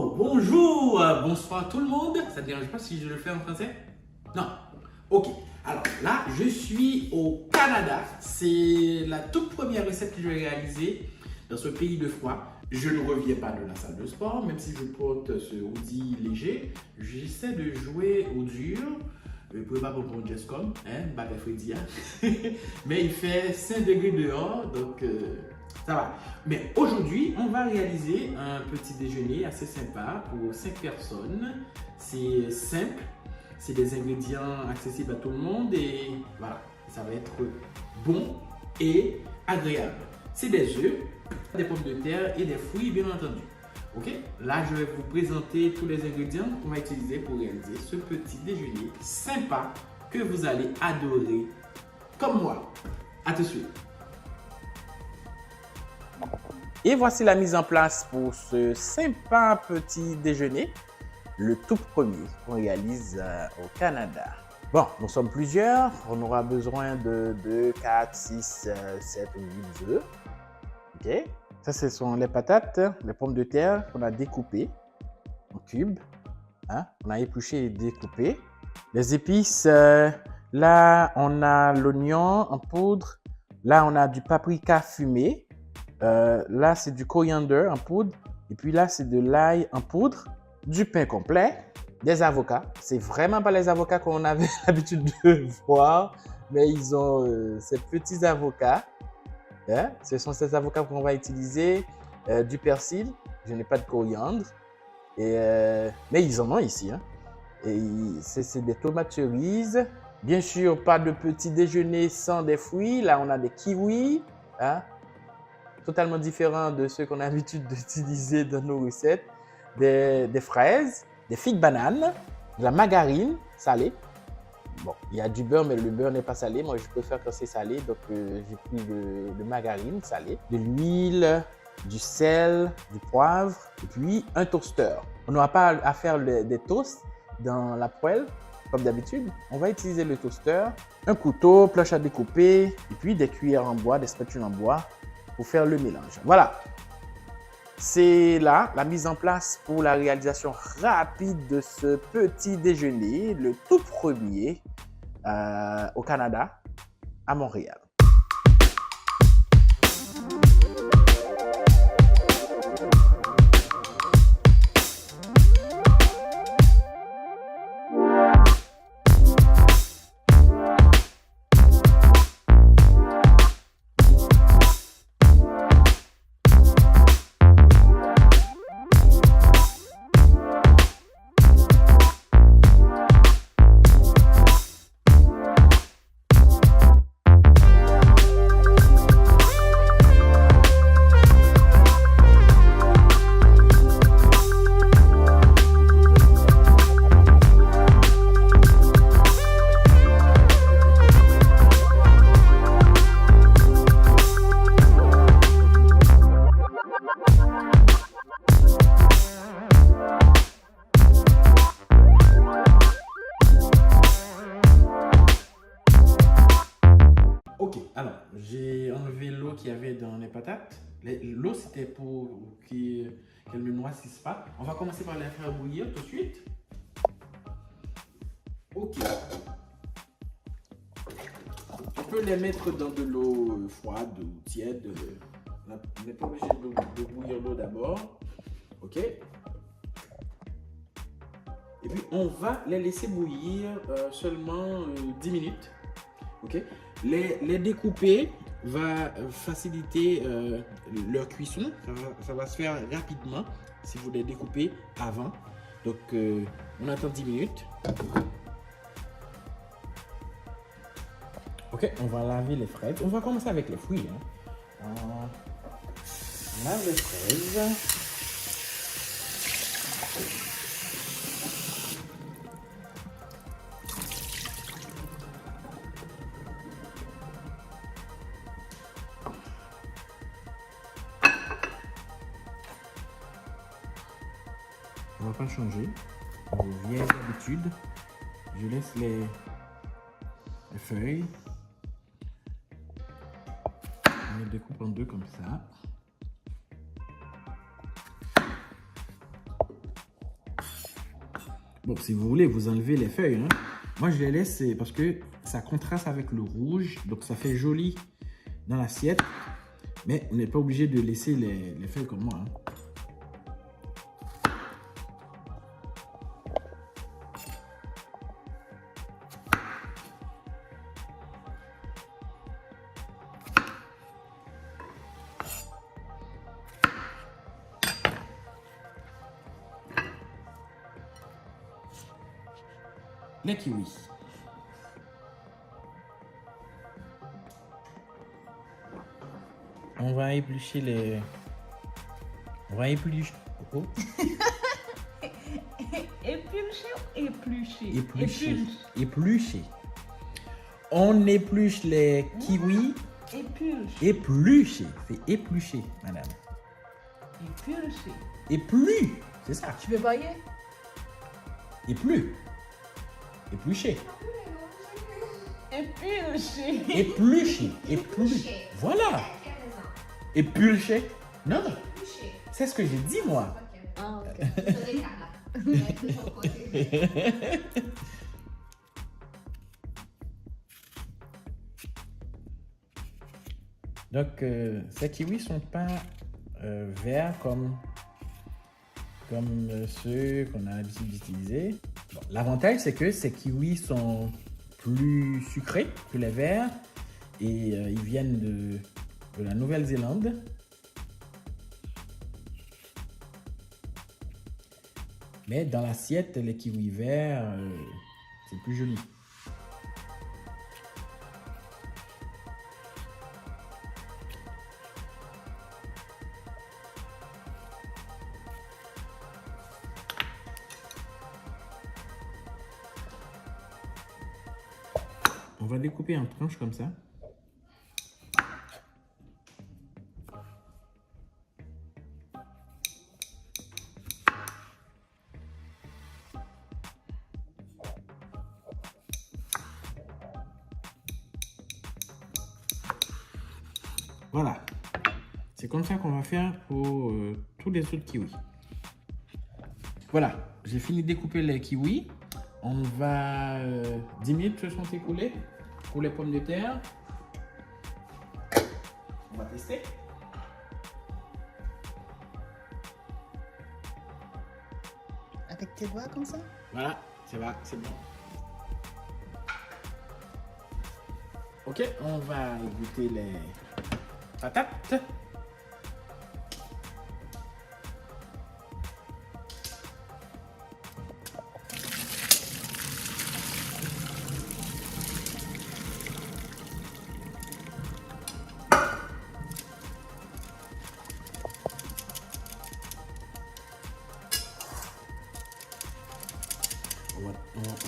Oh, bonjour, bonsoir tout le monde. Ça ne dérange pas si je le fais en français? Non. Ok. Alors là, je suis au Canada. C'est la toute première recette que je vais réaliser dans ce pays de froid. Je ne reviens pas de la salle de sport, même si je porte ce hoodie léger. J'essaie de jouer au dur. Vous pouvez pas pour Jesscom, hein, baguette Freddy. Mais il fait 5 degrés dehors, donc ça va. Mais aujourd'hui, on va réaliser un petit déjeuner assez sympa pour 5 personnes. C'est simple, c'est des ingrédients accessibles à tout le monde et voilà, ça va être bon et agréable. C'est des œufs, des pommes de terre et des fruits, bien entendu. Ok, là je vais vous présenter tous les ingrédients qu'on va utiliser pour réaliser ce petit déjeuner sympa que vous allez adorer comme moi. À tout de suite. Et voici la mise en place pour ce sympa petit déjeuner, le tout premier qu'on réalise au Canada. Bon, nous sommes plusieurs, on aura besoin de 2, 4, 6, 7 ou 8 œufs. Ok. Ça, ce sont les patates, les pommes de terre qu'on a découpées en cubes. Hein? On a épluché et découpé. Les épices, là, on a l'oignon en poudre. Là, on a du paprika fumé. Là, c'est du coriander en poudre. Et puis là, c'est de l'ail en poudre. Du pain complet. Des avocats. C'est vraiment pas les avocats qu'on avait l'habitude de voir. Mais ils ont ces petits avocats. Hein? Ce sont ces avocats qu'on va utiliser, du persil, je n'ai pas de coriandre, mais ils en ont ici. Hein? Et c'est des tomates cerises. Bien sûr, pas de petit déjeuner sans des fruits. Là, on a des kiwis, hein? Totalement différents de ceux qu'on a l'habitude d'utiliser dans nos recettes. Des fraises, des figues bananes, de la margarine salée. Bon, il y a du beurre, mais le beurre n'est pas salé. Moi, je préfère quand c'est salé, donc j'ai pris de margarine salée, de l'huile, du sel, du poivre, et puis un toaster. On n'aura pas à faire des toasts dans la poêle, comme d'habitude. On va utiliser le toaster, un couteau, planche à découper, et puis des cuillères en bois, des spatules en bois pour faire le mélange. Voilà. C'est là la mise en place pour la réalisation rapide de ce petit déjeuner, le tout premier au Canada, à Montréal. Ok, alors j'ai enlevé l'eau qu'il y avait dans les patates. L'eau c'était pour qu'elle ne noississe pas. On va commencer par les faire bouillir tout de suite. Ok. Tu peux les mettre dans de l'eau froide ou tiède. On n'est pas obligé de bouillir l'eau d'abord. Ok. Et puis on va les laisser bouillir seulement 10 minutes. Ok. Les découper va faciliter leur cuisson. Ça va se faire rapidement si vous les découpez avant. Donc on attend 10 minutes. Ok, on va laver les fraises. On va commencer avec les fruits. Hein. On lave les fraises. On va pas changer. Je viens d'habitude. Je laisse les feuilles. On les découpe en deux comme ça. Bon, si vous voulez, vous enlevez les feuilles. Hein. Moi, je les laisse parce que ça contraste avec le rouge. Donc, ça fait joli dans l'assiette. Mais vous n'êtes pas obligé de laisser les feuilles comme moi. Hein. Les kiwis. On va éplucher les... On va éplucher... Oh. Éplucher ou éplucher? Éplucher. Éplucher. On épluche les kiwis. Épluche. Éplucher. C'est éplucher, madame. Éplucher. Éplu. C'est ça. Tu veux bailler? Éplu. Éplucher. Éplucher. Éplucher. Éplucher. Voilà. Éplucher. Non. C'est ce que j'ai dit, moi. Ah, ok. Donc, ces kiwis sont pas verts comme ceux qu'on a l'habitude d'utiliser. Bon, l'avantage, c'est que ces kiwis sont plus sucrés que les verts et ils viennent de la Nouvelle-Zélande. Mais dans l'assiette, les kiwis verts, c'est plus joli. On va découper en tranches comme ça. Voilà. C'est comme ça qu'on va faire pour tous les autres kiwis. Voilà. J'ai fini de découper les kiwis. On va... 10 minutes se sont écoulées pour les pommes de terre. On va tester. Avec tes doigts comme ça? Voilà, ça va, c'est bon. Ok, on va goûter les patates.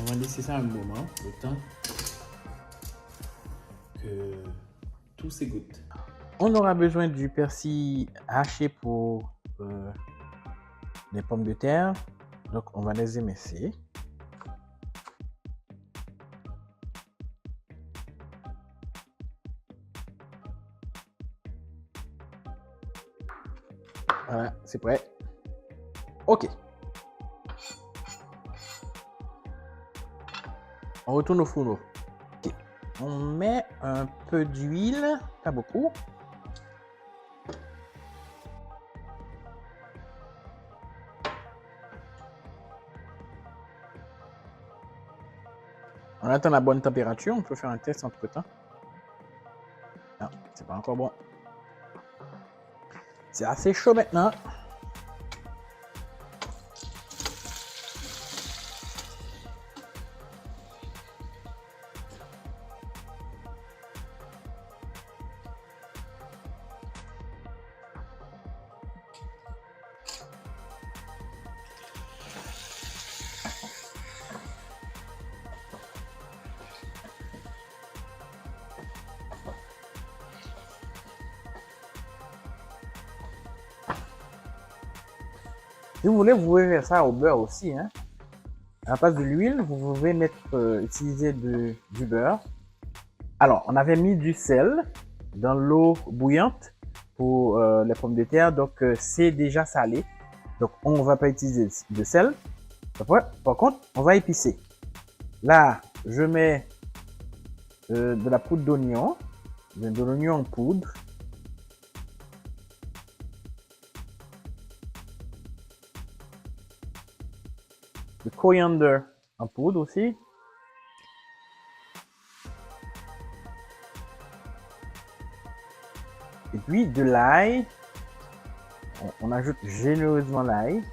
On va laisser ça un moment, le temps que tout s'égoutte. On aura besoin du persil haché pour les pommes de terre. Donc, on va les émincer. Voilà, c'est prêt. Ok. On retourne au fourneau. Okay. On met un peu d'huile, pas beaucoup. On attend la bonne température. On peut faire un test entre temps. Non, c'est pas encore bon. C'est assez chaud maintenant. Si vous voulez, vous pouvez faire ça au beurre aussi. Hein. À la place de l'huile, vous pouvez utiliser du beurre. Alors, on avait mis du sel dans l'eau bouillante pour les pommes de terre. Donc, c'est déjà salé. Donc, on ne va pas utiliser de sel. Après, par contre, on va épicer. Là, je mets de la poudre d'oignon, de l'oignon en poudre. Le coriander en poudre aussi. Et puis de l'ail. On ajoute généreusement l'ail.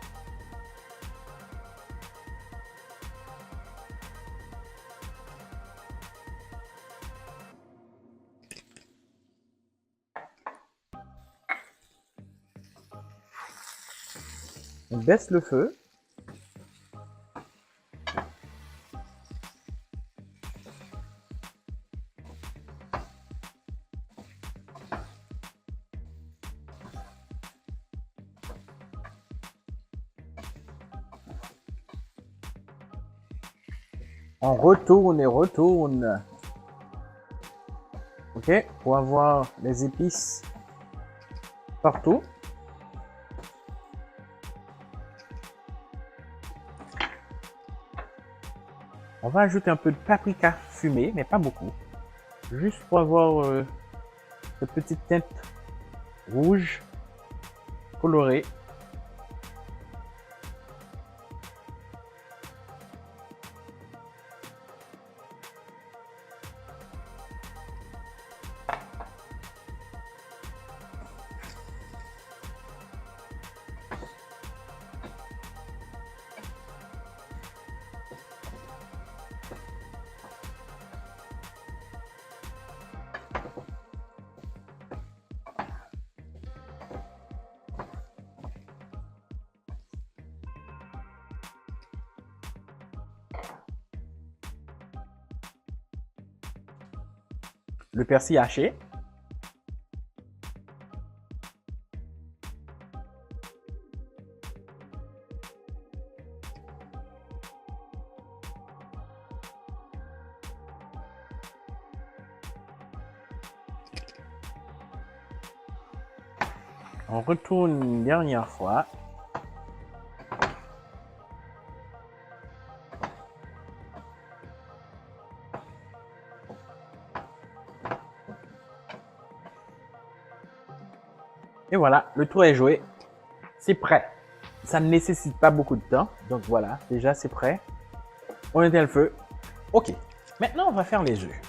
On baisse le feu. On retourne et retourne. Ok, pour avoir les épices partout. On va ajouter un peu de paprika fumé, mais pas beaucoup. Juste pour avoir cette petite teinte rouge colorée. Le persil haché. On retourne une dernière fois. Et voilà, le tour est joué. C'est prêt. Ça ne nécessite pas beaucoup de temps. Donc voilà, déjà c'est prêt. On éteint le feu. Ok. Maintenant, on va faire les œufs.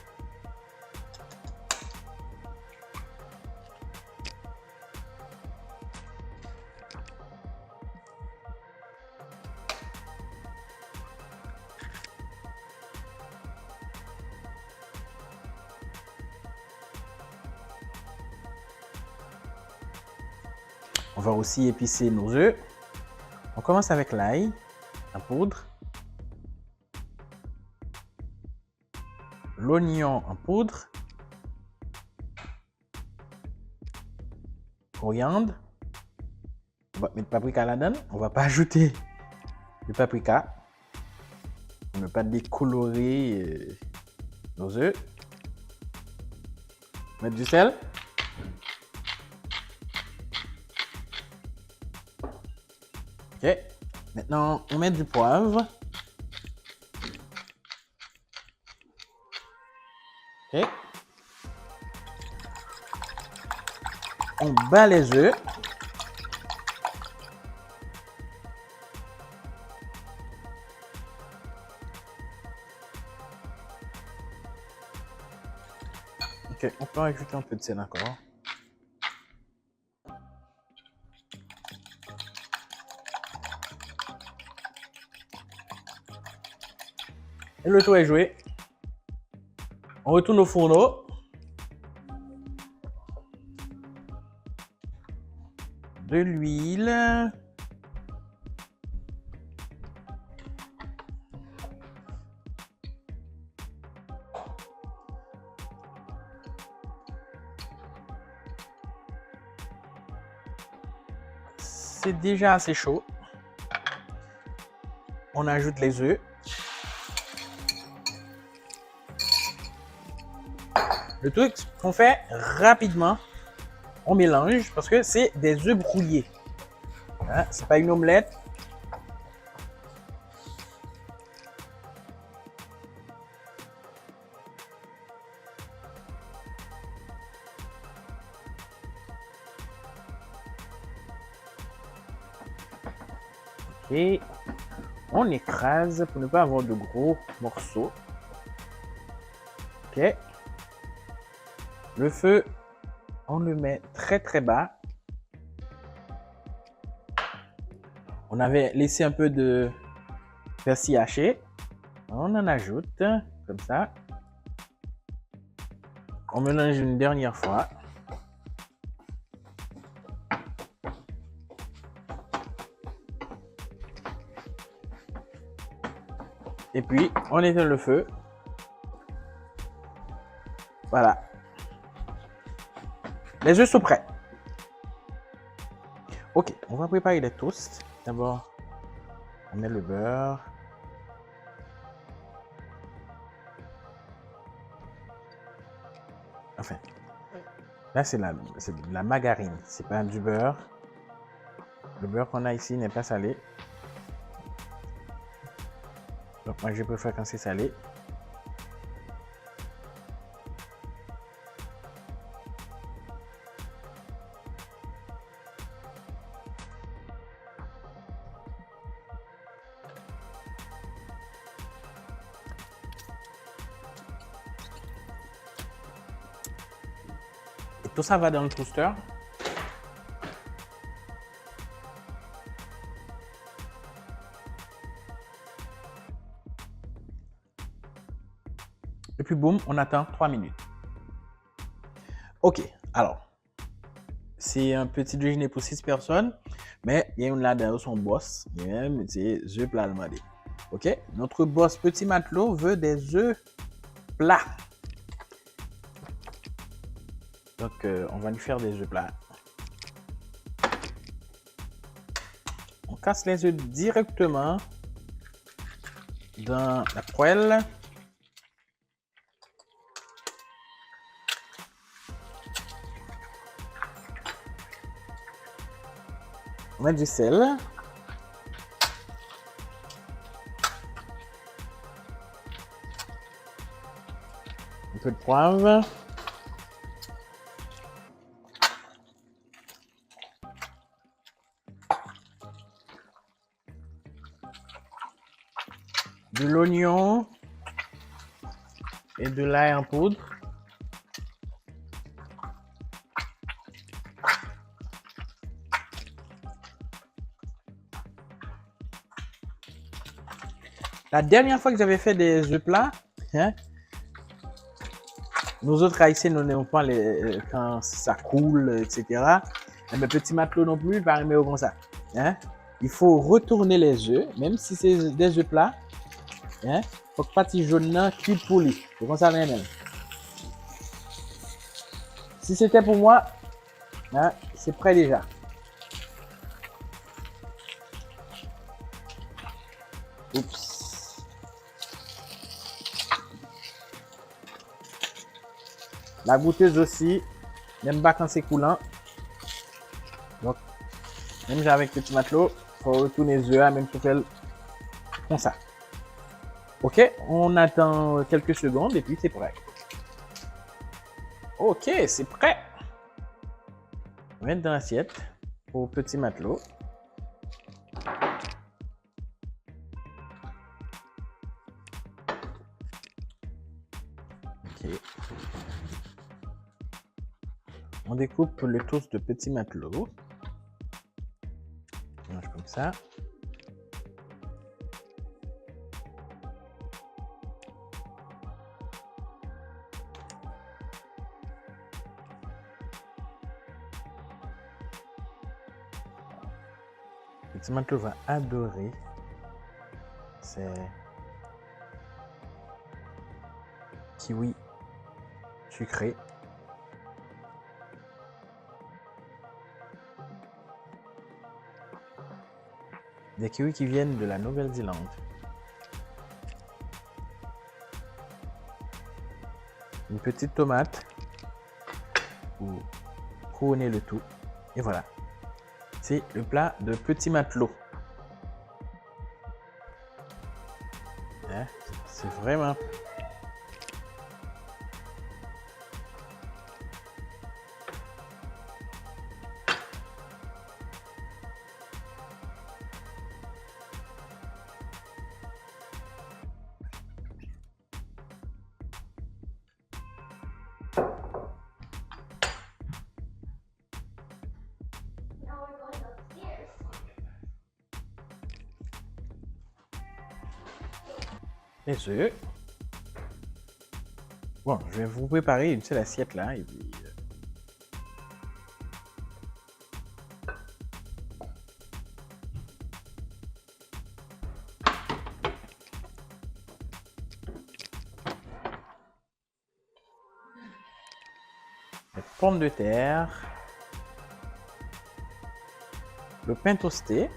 On va aussi épicer nos œufs. On commence avec l'ail en poudre, l'oignon en poudre, coriandre. On va mettre paprika là-dedans. On va pas ajouter du paprika pour ne pas décolorer nos œufs. Mettre du sel. Ok, maintenant on met du poivre. Ok. On bat les œufs. Ok, on peut ajouter un peu de sel encore. Et le tout est joué. On retourne au fourneau. De l'huile. C'est déjà assez chaud. On ajoute les œufs. Le truc qu'on fait rapidement, on mélange parce que c'est des œufs brouillés. Hein, c'est pas une omelette. Et on écrase pour ne pas avoir de gros morceaux. Ok. Le feu, on le met très très bas. On avait laissé un peu de persil haché. On en ajoute comme ça. On mélange une dernière fois. Et puis, on éteint le feu. Voilà. Les œufs sont prêts. Ok, on va préparer les toasts. D'abord, on met le beurre. Enfin, là c'est de la margarine, c'est pas du beurre. Le beurre qu'on a ici n'est pas salé. Donc moi je préfère quand c'est salé. Et tout ça va dans le toaster. Et puis boum, on attend 3 minutes. Ok, alors, c'est un petit déjeuner pour 6 personnes, mais il y a une là-dedans son boss, il y a même des œufs plats demandé. Ok, notre boss petit matelot veut des œufs plats. Donc, on va lui faire des œufs plats. On casse les œufs directement dans la poêle. On met du sel. Un peu de poivre. De l'oignon et de l'ail en poudre. La dernière fois que j'avais fait des œufs plats, hein, nous autres haïtiens, nous n'aimons pas quand ça coule, etc. Mais petit matelot non plus, pas aimer comme ça. Hein. Il faut retourner les œufs, même si c'est des œufs plats. Hein, faut que partie jaune là cuit poli. C'est comme ça même. Si c'était pour moi, hein, c'est prêt déjà. Oups. La goûteuse aussi, n'aime pas quand c'est coulant. Donc, même avec petit matelot, faut retourner les œufs, même pour faire comme ça. Ok, on attend quelques secondes et puis c'est prêt. Ok, c'est prêt. On va mettre dans l'assiette pour petit matelot. Ok. On découpe le toast de petit matelot. On mange comme ça. Petit matelot va adorer. C'est kiwi sucré. Des kiwis qui viennent de la Nouvelle-Zélande. Une petite tomate pour couronner le tout. Et voilà. C'est le plat de petit matelot. Hein, c'est vraiment... Et ce. Bon, je vais vous préparer une seule assiette là. Et puis, les pommes de terre. Le pain toasté.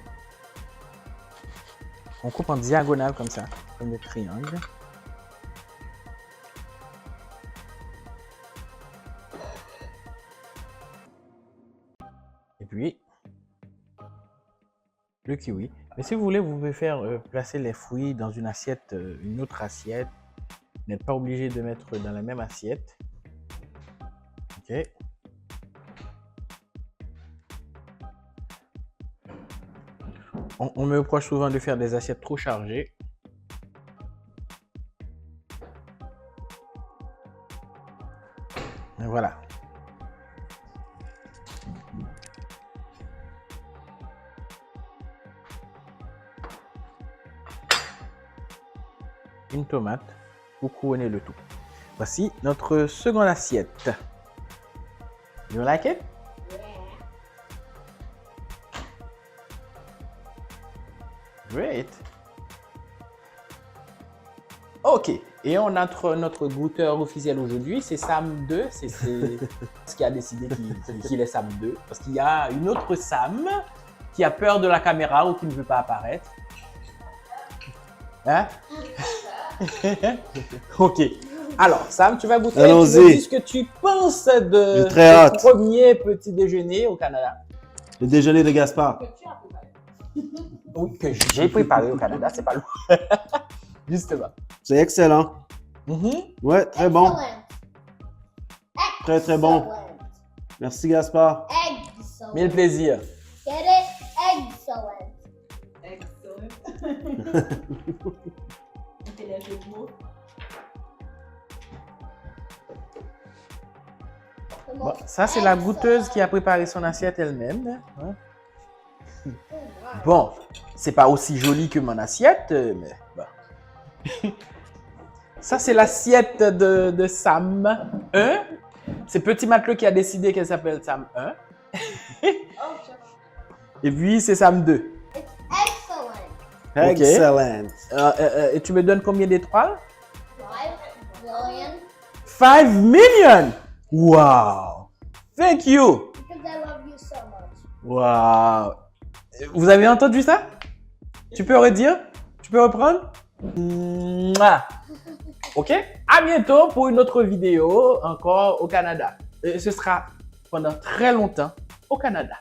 On coupe en diagonale comme ça, comme des triangles. Et puis, le kiwi. Mais si vous voulez, vous pouvez faire placer les fruits dans une assiette, une autre assiette. Vous n'êtes pas obligé de mettre dans la même assiette. Ok. On me reproche souvent de faire des assiettes trop chargées. Et voilà. Une tomate pour couronner le tout. Voici notre seconde assiette. You like it? Great. Ok. Et on a notre goûteur officiel aujourd'hui, c'est Sam 2. C'est ce qui a décidé qu'il est Sam 2. Parce qu'il y a une autre Sam qui a peur de la caméra ou qui ne veut pas apparaître. Hein? Ok. Alors, Sam, tu vas goûter. Allons-y. Tu me dis ce que tu penses de J'ai très hâte. ce premier petit déjeuner au Canada. Le déjeuner de Gaspard. Oui, que j'ai préparé au Canada, c'est pas loin. Justement. C'est excellent. Ouais, très bon. Excellent. Très, très bon. Excellent. Merci Gaspard. Excellent. Mille plaisir. Get it? Excellent. Excellent. C'est les jeux de mots. Bon, ça, c'est la goûteuse qui a préparé son assiette elle-même. Hein. Bon, c'est pas aussi joli que mon assiette, mais bon. Ça, c'est l'assiette de Sam 1. C'est Petit Matelot qui a décidé qu'elle s'appelle Sam 1. Et puis, c'est Sam 2. Excellent. Ok. Excellent. Et tu me donnes combien d'étoiles? 5 million. 5 million! Wow! Thank you! Because I love you so much. Wow! Vous avez entendu ça? Tu peux redire? Tu peux reprendre? Mouah. Ok? À bientôt pour une autre vidéo encore au Canada. Et ce sera pendant très longtemps au Canada.